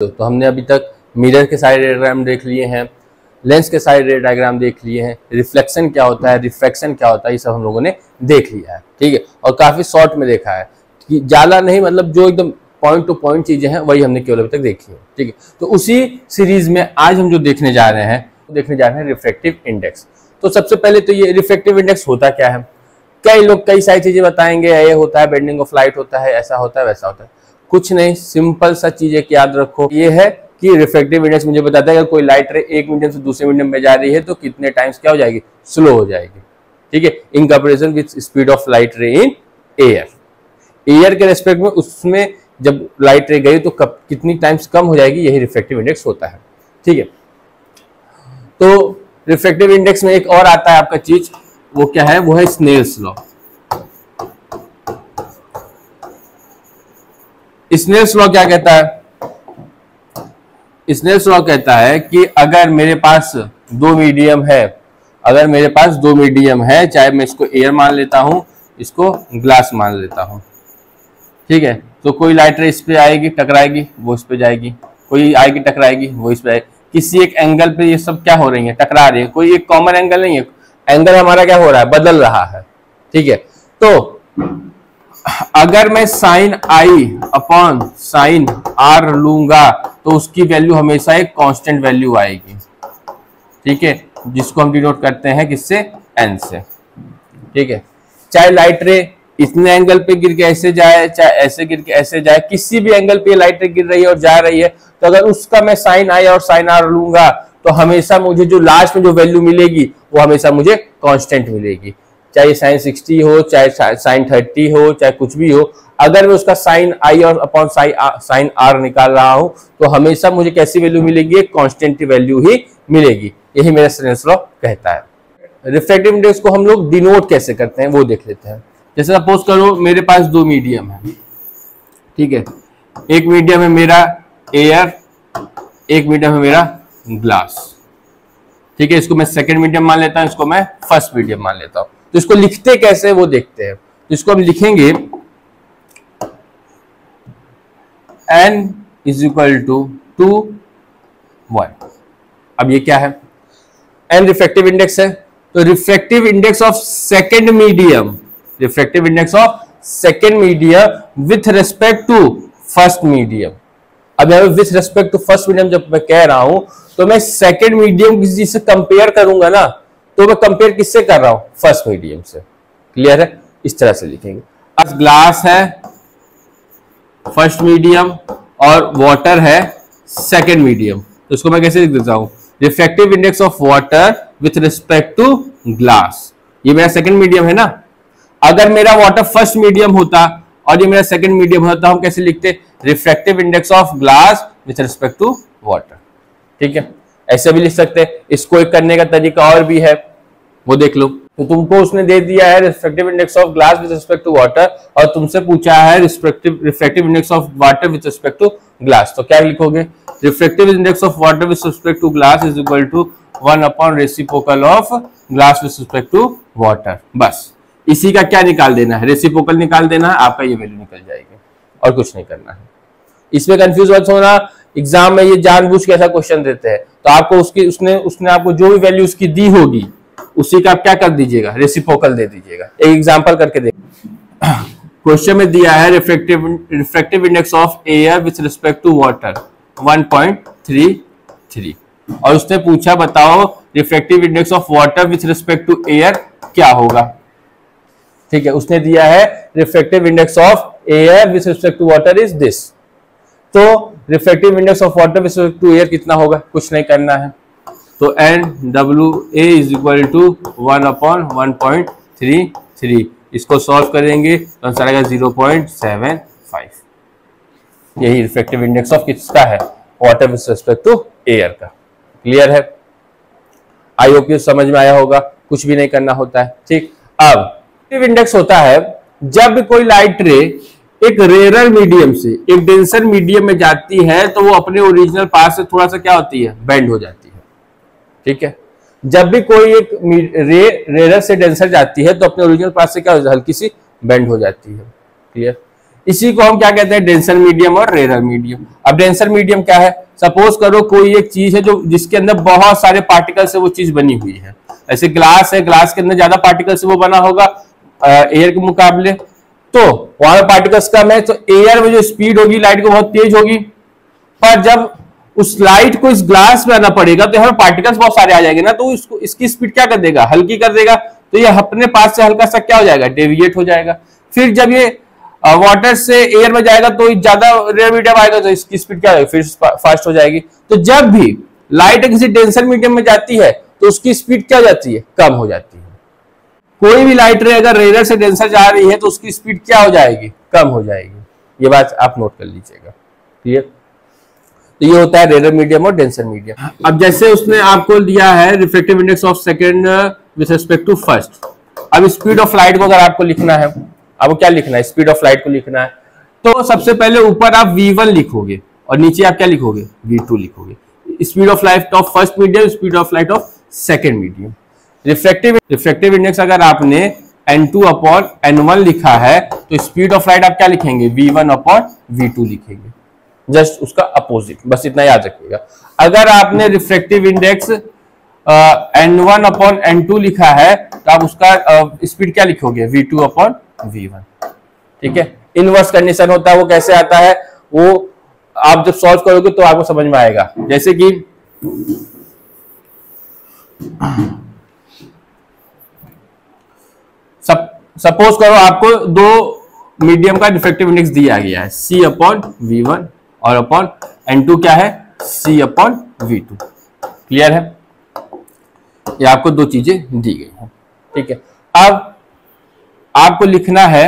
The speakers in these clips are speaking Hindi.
तो हमने अभी तक मिरर के सारे रे डायग्राम देख लिए हैं, लेंस के सारे रे डायग्राम देख लिए हैं, रिफ्लेक्शन क्या होता है, रिफ्रैक्शन क्या होता है, ये सब हम लोगों ने देख लिया है। ठीक है, और काफी शॉर्ट में देखा है कि ज्यादा नहीं, मतलब जो एकदम पॉइंट टू पॉइंट चीजें हैं वही हमने केवल अभी तक देखी है। ठीक है, तो उसी सीरीज में आज हम जो देखने जा रहे हैं रिफ्रैक्टिव इंडेक्स। तो सबसे पहले तो ये रिफ्रैक्टिव इंडेक्स होता क्या है। कई लोग कई सारी चीजें बताएंगे, ये होता है बेंडिंग ऑफ लाइट होता है, ऐसा होता है वैसा होता है। कुछ नहीं, सिंपल सा चीज एक याद रखो, ये है कि रिफ्रैक्टिव इंडेक्स मुझे बताता है अगर कोई लाइट रे एक मीडियम से दूसरे मीडियम में जा रही है तो कितने टाइम्स क्या हो जाएगी, स्लो हो जाएगी। ठीक है, in comparison with speed of light रे इन एयर के रेस्पेक्ट में उसमें जब लाइट रे गई तो कितनी टाइम्स कम हो जाएगी, यही रिफ्रैक्टिव इंडेक्स होता है। ठीक है, तो रिफ्रैक्टिव इंडेक्स में एक और आता है आपका चीज, वो क्या है, वो है स्नेल्स लॉ। स्नेल्स लॉ क्या कहता है, स्नेल्स लॉ कहता है कि अगर मेरे पास दो मीडियम है, चाहे मैं इसको एयर मान लेता हूं, इसको ग्लास मान लेता हूं। ठीक है, तो कोई लाइट रे इस पे आएगी टकराएगी, वो इस पे जाएगी, कोई आएगी टकराएगी, वो इस पे आएगी। किसी एक एंगल पे ये सब क्या हो रही है, टकरा रही है, कोई एक कॉमन एंगल नहीं है, एंगल हमारा क्या हो रहा है, बदल रहा है। ठीक है, तो अगर मैं sine i upon sine r लूंगा तो उसकी वैल्यू हमेशा एक कांस्टेंट वैल्यू आएगी। ठीक है, जिसको हम डिनोट करते हैं किससे, एन से। ठीक है, चाहे लाइट रे इतने एंगल पे गिर के ऐसे जाए, चाहे ऐसे गिर के ऐसे जाए, किसी भी एंगल पे लाइट रे गिर रही है और जा रही है, तो अगर उसका मैं साइन आई और साइन आर लूंगा तो हमेशा मुझे जो लास्ट में जो वैल्यू मिलेगी वो हमेशा मुझे कांस्टेंट मिलेगी। चाहे साइन 60 हो, चाहे साइन 30 हो, चाहे कुछ भी हो, अगर मैं उसका साइन आई और अपॉन साइन आर निकाल रहा हूं तो हमेशा मुझे कैसी वैल्यू मिलेगी, एक कांस्टेंट वैल्यू ही मिलेगी। यही मेरा स्नेल्स लॉ कहता है। रिफ्रैक्टिव इंडेक्स को हम लोग डिनोट कैसे करते हैं वो देख लेते हैं। जैसे सपोज करो मेरे पास दो मीडियम है। ठीक है, एक मीडियम है मेरा एयर, एक मीडियम है मेरा ग्लास। ठीक है, इसको मैं सेकंड मीडियम मान लेता हूं, इसको मैं फर्स्ट मीडियम मान लेता हूं। तो इसको लिखते कैसे वो देखते हैं। तो इसको हम लिखेंगे n इज इक्वल टू 2 1। अब ये क्या है, n रिफ्रैक्टिव इंडेक्स है, तो refractive index of second medium, refractive index of second medium with respect to first medium. अब यहां with respect to first medium जब मैं कह रहा हूं तो मैं सेकंड मीडियम किसी से कंपेयर करूंगा ना, तो मैं कंपेयर किससे कर रहा हूं, फर्स्ट मीडियम से। क्लियर है, इस तरह से लिखेंगे। अब ग्लास है फर्स्ट मीडियम और वाटर है सेकंड मीडियम, तो इसको मैं कैसे लिख देता हूं, refractive index of water with respect to glass. ये मेरा सेकंड मीडियम है ना। अगर मेरा वाटर फर्स्ट मीडियम होता और ये मेरा सेकंड मीडियम होता, हम कैसे लिखते, refractive index of glass with respect to water. ठीक है, ऐसे भी लिख सकते हैं। इसको एक करने का तरीका और भी है, वो देख लो। तो तुमको उसने दे दिया है refractive index of glass with respect to water और तुमसे पूछा है refractive index of water with respect to glass, तो क्या लिखोगे, refractive index of water with respect to glass is equal to 1 upon reciprocal of glass with respect to water. बस इसी का क्या निकाल देना है, रेसिप्रोकल निकाल देना है, आपका ये वैल्यू निकल जाएगी और कुछ नहीं करना है। इसमें कंफ्यूज मत होना, एग्जाम में ये जानबूझ के ऐसा क्वेश्चन देते हैं, तो आपको उसने आपको जो भी वैल्यू उसकी दी होगी उसी का आप क्या कर दीजिएगा, रेसिप्रोकल दे दीजिएगा। एक एग्जांपल करके देखिए, क्वेश्चन में दिया है refractive index of air with respect to water 1.33 और उसने पूछा बताओ refractive index of water with respect to air क्या होगा। ठीक है, उसने दिया है refractive index of air with respect to water is this, तो refractive index of water with respect to air कितना होगा, कुछ नहीं करना है, तो NWA is equal to 1 upon 1.33। इसको सॉल्व करेंगे तो आंसर आएगा 0.75। यही रिफ्रैक्टिव इंडेक्स ऑफ किसका है, water with respect to air का। क्लियर है, आई होप ये समझ में आया होगा, कुछ भी नहीं करना होता है। ठीक, अब रिफ्रैक्टिव इंडेक्स होता है जब कोई लाइट रे एक रेयर मीडियम से एक डेंसर मीडियम में जाती है तो वो अपने ओरिजिनल पाथ से थोड़ा सा क्या होती है, बेंड हो जाती है। ठीक है, जब भी कोई एक रे रेयर से डेंसर जाती है तो अपने ओरिजिनल पाथ से क्या हो जाती है, हल्की सी बेंड हो जाती है। क्लियर, इसी को हम क्या कहते हैं, डेंसर मीडियम और रेयर मीडियम। अब डेंसर मीडियम क्या है, सपोज करो कोई एक चीज है जो जिसके अंदर बहुत सारे पार्टिकल से वो चीज बनी हुई है, ऐसे ग्लास है, ग्लास के अंदर ज्यादा पार्टिकल से वो बना होगा एयर के मुकाबले, तो वहां पार्टिकल्स कम है, तो एयर में जो स्पीड होगी लाइट को बहुत तेज होगी, पर जब उस लाइट को इस ग्लास में आना पड़ेगा तो यहाँ पार्टिकल्स बहुत सारे आ जाएंगे ना, तो इसको इसकी स्पीड क्या कर देगा, हल्की कर देगा, तो ये अपने पास से हल्का सा क्या हो जाएगा, डेविएट हो जाएगा। फिर जब ये वाटर से एयर में जाएगा तो ज्यादा रेयर मीडियम आएगा, तो इसकी स्पीड क्या होगी, फिर फास्ट हो जाएगी। तो जब भी लाइट किसी डेंसर मीडियम में जाती है तो उसकी स्पीड क्या हो जाती है, कम हो जाती है। कोई भी लाइट रे अगर रेयर से डेंसर जा रही है तो उसकी स्पीड क्या हो जाएगी, कम हो जाएगी। ये बात आप नोट कर लीजिएगा, क्लियर। तो ये होता है रेयर मीडियम और डेंसर मीडियम। अब जैसे उसने आपको दिया है reflective index of second with respect to first. अब स्पीड ऑफ लाइट को अगर आपको लिखना है, आपको क्या लिखना है, स्पीड ऑफ लाइट को लिखना है, तो सबसे पहले ऊपर आप v1 लिखोगे और नीचे आप क्या लिखोगे, v2 लिखोगे। Speed of light of first medium, speed of light of second medium. Reflective index अगर आपने n2 अपॉन n1 लिखा है तो स्पीड ऑफ लाइट आप क्या लिखेंगे, v1 अपॉन v2 लिखेंगे, जस्ट उसका अपोजिट, बस इतना याद रखिएगा। अगर आपने reflective index n1 upon n2 लिखा है तो आप उसका स्पीड क्या लिखोगे, v2 अपॉन v1, ठीक है। इनवर्स कंडीशन होता है, वो कैसे आता है, वो आप जब सॉल्व करोगे तो आपको समझ में आएगा। जैसे कि सपोज करो आपको दो मीडियम का रिफ्लेक्टिव इंडेक्स दिया गया है, c अपॉन v1 और अपॉन n2 क्या है, c अपॉन v2, क्लियर है। ये आपको दो चीजें दी गई हैं, ठीक है। अब आपको लिखना है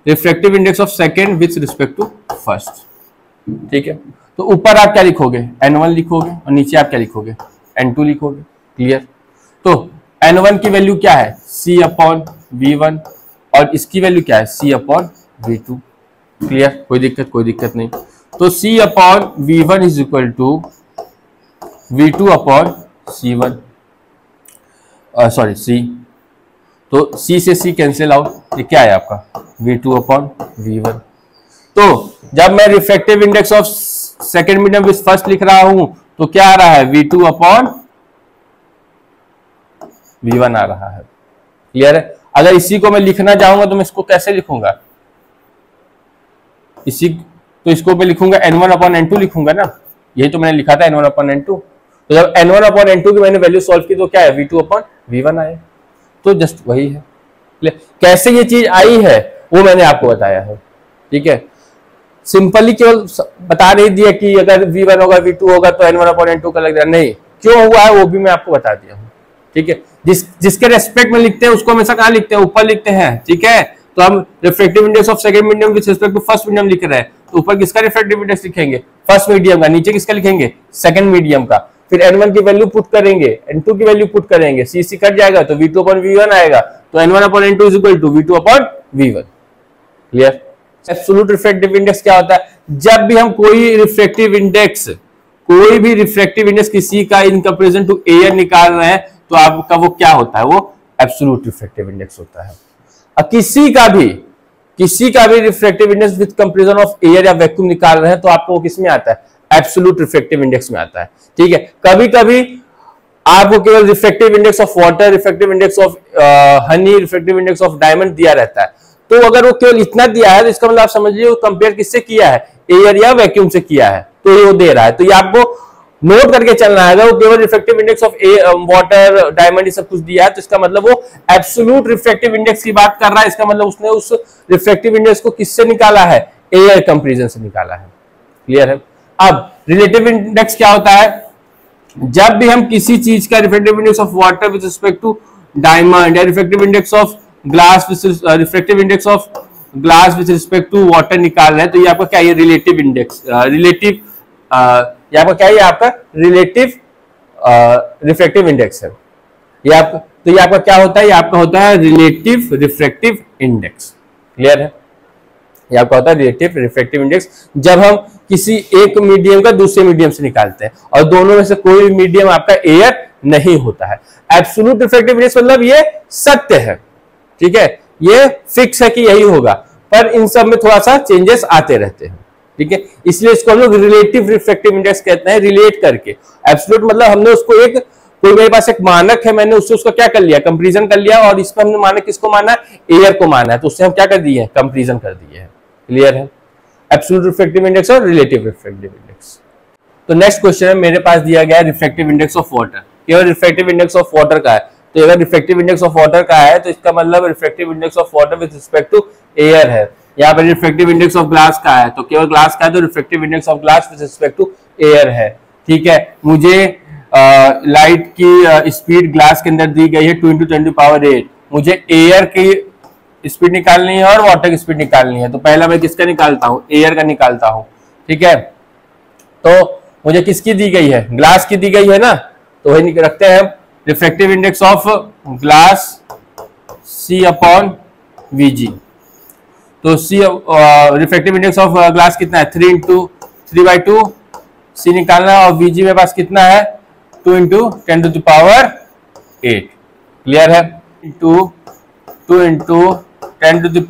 reflective index of second with respect to first, ठीक है। तो ऊपर आप क्या लिखोगे, n1 लिखोगे और नीचे आप क्या लिखोगे, n2 लिखोगे, क्लियर। तो n1 की वैल्यू क्या है, c अपॉन v1 और इसकी वैल्यू क्या है, c अपॉन v2, क्लियर। कोई दिक्कत नहीं। तो c upon v1 is equal to v2 upon c1, sorry c, तो c से c कैंसिल आउट, ये क्या है आपका v2 अपॉन v1। तो जब मैं reflective index of second medium with first लिख रहा हूं तो क्या आ रहा है, v2 अपॉन v1 आ रहा है, क्लियर है। अगर इसी को मैं लिखना चाहूंगा तो मैं इसको कैसे लिखूंगा, इसको मैं लिखूंगा n1 अपॉन n2 लिखूंगा ना, यही तो मैंने लिखा था n1 अपॉन n2। तो जब n1 अपॉन n2 की मैंने वैल्यू सॉल्व की तो क्या है, v2 अपॉन v1 आए, तो जस्ट वही है। कैसे ये चीज आई है वो मैंने आपको बताया है, ठीक है। सिंपली केवल बता नहीं दिया कि अगर v1 होगा v2 होगा तो n1 अपॉन n2 का लग जाए, नहीं, क्यों हुआ है वो भी मैं आपको बता दिया हूँ, ठीक है। जिसके रेस्पेक्ट में लिखते हैं उसको हमेशा कहाँ लिखते हैं, ऊपर लिखते हैं, ठीक है। तो हम reflective index of second medium with respect to first medium लिख रहे हैं, तो ऊपर किसका रिफ्लेक्टिव इंडेक्स लिखेंगे, फर्स्ट मीडियम का, नीचे किसका लिखेंगे, सेकंड मीडियम का। फिर n1 की वैल्यू पुट करेंगे, n2 की वैल्यू पुट करेंगे, c कट जाएगा तो v2 अपॉन v1 आएगा, तो n1 upon n2 is equal to v2 upon v1, clear. Absolute reflective index क्या होता है, जब भी हम कोई भी रिफ्लेक्टिव इंडेक्स किसी का इन कंपैरिजन टू एयर निकाल रहे हैं तो आपका वो क्या होता है, वो एब्सोल्यूट रिफ्लेक्टिव इंडेक्स होता है। और किसी का भी reflective index with comparison of air या वैक्यूम निकाल रहे हैं तो आपको वो किस में आता है, एब्सोल्यूट रिफ्लेक्टिव इंडेक्स में आता है, ठीक है। कभी कभी आपको केवल reflective index of water, reflective index of honey, reflective index of diamond दिया रहता है, तो अगर वो केवल इतना दिया है तो इसका मतलब आप समझिए वो कंपेयर किससे किया है, एयर या वैक्यूम से किया है, तो ये वो दे रहा है। तो ये आपको नोट करके चलना है, वो केवल reflective index of water, diamond, ये सब कुछ दिया है तो इसका मतलब वो एब्सोल्यूट रिफ्लेक्टिव इंडेक्स की बात कर रहा है। इसका मतलब उसने उस रिफ्लेक्टिव इंडेक्स को किससे निकाला है, एयर कंपैरिजन से निकाला है, क्लियर है। अब रिलेटिव इंडेक्स क्या होता है, जब भी हम किसी चीज का reflective index of water with respect to diamond या reflective index of glass reflective index of glass with respect to water निकाल रहे हैं तो ये आपका क्या है, रिलेटिव इंडेक्स, ये आपका क्या है, आपका रिलेटिव रिफ्लेक्टिव इंडेक्स है। ये आपका क्या होता है, ये आपका होता है रिलेटिव रिफ्लेक्टिव इंडेक्स, क्लियर है। ये आपका होता है रिलेटिव रिफ्लेक्टिव इंडेक्स जब हम किसी एक मीडियम का दूसरे मीडियम से निकालते हैं और दोनों में से कोई मीडियम आपका एयर नहीं होता है। एब्सोल्यूट रिफ्लेक्टिव इंडेक्स मतलब ये सत्य है, ठीक है, ये फिक्स है कि यही होगा। पर इन सब में थोड़ा सा चेंजेस आते रहते हैं, ठीक है। इसलिए इसको हम लोग रिलेटिव रिफ्रैक्टिव इंडेक्स कहते हैं, रिलेट करके। एब्सोल्यूट मतलब हमने उसको एक, कोई मेरे पास एक मानक है, मैंने उससे उसका क्या कर लिया, कंपैरिजन कर लिया, और इसमें हमने मानक किसको माना, एयर को माना है, तो उससे हम क्या कर दिए, कंपैरिजन कर दिए है। क्लियर है, एब्सोल्यूट रिफ्रैक्टिव इंडेक्स और रिलेटिव रिफ्रैक्टिव इंडेक्स। तो नेक्स्ट क्वेश्चन है मेरे पास दिया गया है रिफ्रैक्टिव इंडेक्स ऑफ वाटर। केवल रिफ्रैक्टिव इंडेक्स ऑफ वाटर का है, तो अगर रिफ्रैक्टिव इंडेक्स ऑफ वाटर का है तो इसका मतलब refractive index of water with respect to air है। यहाँ पर रिफ्रैक्टिव इंडेक्स ऑफ ग्लास का है, तो केवल ग्लास का है, तो refractive index of glass with respect to air है, ठीक है। मुझे लाइट की स्पीड ग्लास के अंदर दी गई है 2 × 10⁸। मुझे एयर की स्पीड निकालनी है और वाटर की स्पीड निकालनी है, तो पहला मैं किसका निकालता हूँ, एयर का निकालता हूँ, ठीक है। तो मुझे किसकी दी गई है, ग्लास की दी गई है ना, तो वही रखते हैं refractive index of glass C/Vg। तो C refractive index of glass कितना है, 3 × 3/2 C निकालना, और Vg मेरे पास कितना है, 2 × 10⁸। क्लियर है, 2 × 10⁸/2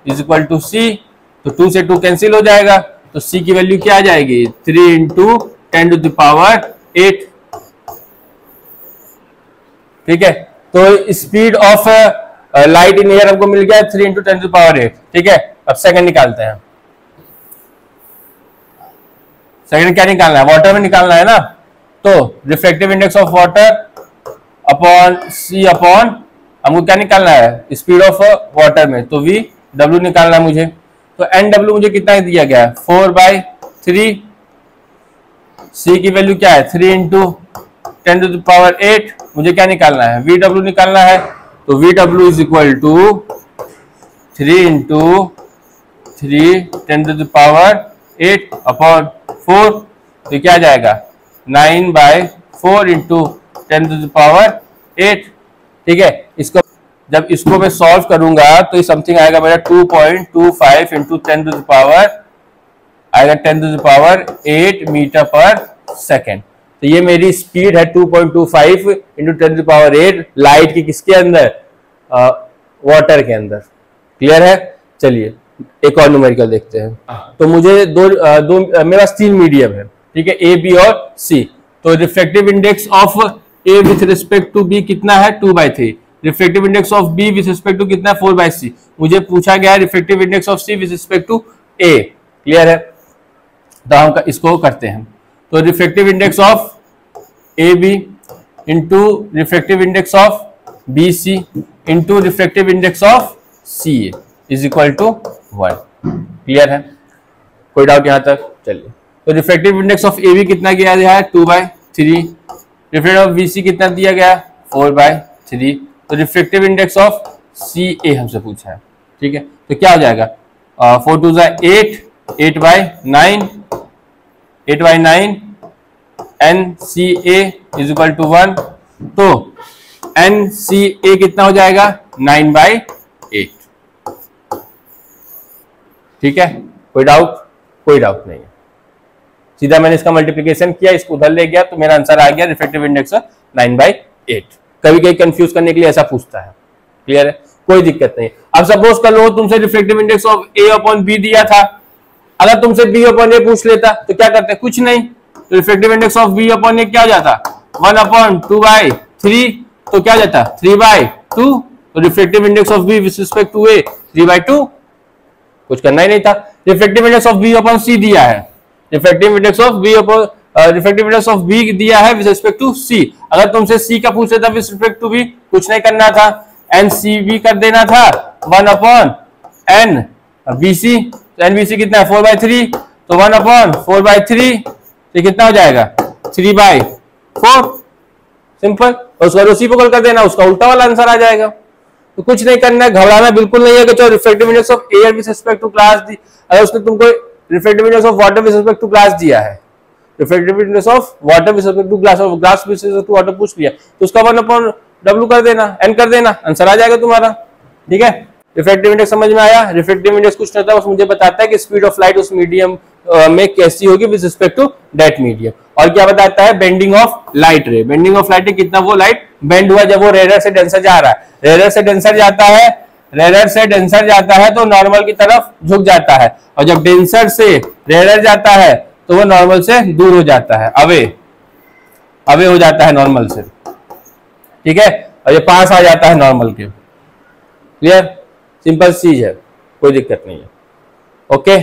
= C। तो 2 से 2 कैंसिल हो जाएगा, तो C की वैल्यू क्या आ जाएगी, 3 × 10⁸। ठीक है, तो speed of light in air हमको मिल गया 3 × 10⁸। ठीक है, अब सेकंड निकालते हैं। सेकंड क्या निकालना है, वाटर में निकालना है ना, तो refractive index of water upon C upon, हमको क्या निकालना है, स्पीड ऑफ वाटर में, तो VW निकालना है मुझे। तो NW मुझे कितना दिया गया है, 4/3। C की वैल्यू क्या है, 3 × 10⁸। मुझे क्या निकालना है, VW निकालना है, तो VW = 3 × 10⁸/4। तो क्या आ जाएगा, 9/4 × 10⁸। ठीक है, इसको जब इसको मैं सॉल्व करूंगा तो ये समथिंग आएगा मेरा 2.25 × 10⁸ आएगा 10⁸8 मीटर/सेकेंड। तो ये मेरी स्पीड है 2.25 × 10⁸ लाइट की, किसके अंदर, वाटर के अंदर। क्लियर है, चलिए एक और न्यूमेरिकल देखते हैं। तो मुझे मेरे पास 3 मीडियम है, ठीक है, A, B और C। तो refractive index of A with respect to B कितना है, 2/3। Refractive index of B with respect to कितना है, 4/C। मुझे पूछा गया है refractive index of C with respect to A। Clear है, तो हम इसको करते हैं। तो refractive index of AB into refractive index of BC into refractive index of CA = 1। Clear है, कोई डाउट यहां तक, चलिए। तो रिफ्रैक्टिव इंडेक्स ऑफ AB कितना दिया गया है, 2/3। रिफ्रैक्टिव ऑफ BC कितना दिया गया, 4/3। तो रिफ्रैक्टिव इंडेक्स ऑफ CA हमसे पूछा है, ठीक है। तो क्या हो जाएगा, 4 × 2 = 8, 8/9, 8/9 NCA = 1। तो NCA कितना हो जाएगा, 9/8। ठीक है, कोई डाउट, कोई डाउट नहीं है। सीधा मैंने इसका मल्टीप्लिकेशन किया, इसको उधर ले गया, तो मेरा आंसर आ गया रिफ्रैक्टिव इंडेक्स 9/8। कभी कभी कंफ्यूज करने के लिए ऐसा पूछता है। क्लियर है, कोई दिक्कत नहीं। अब सपोज कर लो तुमसे रिफ्रैक्टिव इंडेक्स ऑफ A/B दिया था, अगर तुमसे B/A पूछ लेता तो क्या करते, कुछ नहीं, तो रिफ्रैक्टिव इंडेक्स ऑफ B/A क्या हो जाता, 1/2/3। तो क्या हो जाता, 3/2। तो refractive index of B with respect to A 3/2, कुछ करना ही नहीं था। रिफ्रैक्टिव इंडेक्स ऑफ B/C दिया है, रिफ्रैक्टिव इंडेक्स ऑफ B दिया है विद रिस्पेक्ट टू C। अगर तुमसे C का पूछ लेता विद रिस्पेक्ट टू B, कुछ नहीं करना था, NCB कर देना था, 1/NBC। तो NBC कितना है, 4/3। तो 1/4/3, तो कितना हो जाएगा, 3/4। सिंपल, उसका रेसिप्रोकल कर देना, उसका उल्टा वाला आंसर आ जाएगा। तो कुछ नहीं करना है, घबराना बिल्कुल नहीं है कि चलो refractive index of air with respect to glass दी, अगर उसने तुमको refractive index of water with respect to glass दिया है, refractive index of water with respect to glass और glass with respect to water पूछ लिया, तो उसका 1/W कर देना, N कर देना, आंसर आ जाएगा तुम्हारा। ठीक है, रिफ्रैक्टिव इंडेक्स समझ में आया। रिफ्रैक्टिव इंडेक्स कुछ नहीं होता, बस मुझे बताता है कि स्पीड ऑफ लाइट उस मीडियम में कैसी होगी with respect to that medium. और क्या बताता है, bending of light ray. Bending of light ray कितना वो लाइट बेंड हुआ जब वो रेयर से डेंसर जा रहा है, रेयर से डेंसर जाता है रेरर से डेंसर जाता है तो नॉर्मल की तरफ झुक जाता है, और जब डेंसर से रेरर जाता है तो वो नॉर्मल से दूर हो जाता है, अवे हो जाता है नॉर्मल से, ठीक है, और ये पास आ जाता है नॉर्मल के। क्लियर, सिंपल चीज है, कोई दिक्कत नहीं है। ओके।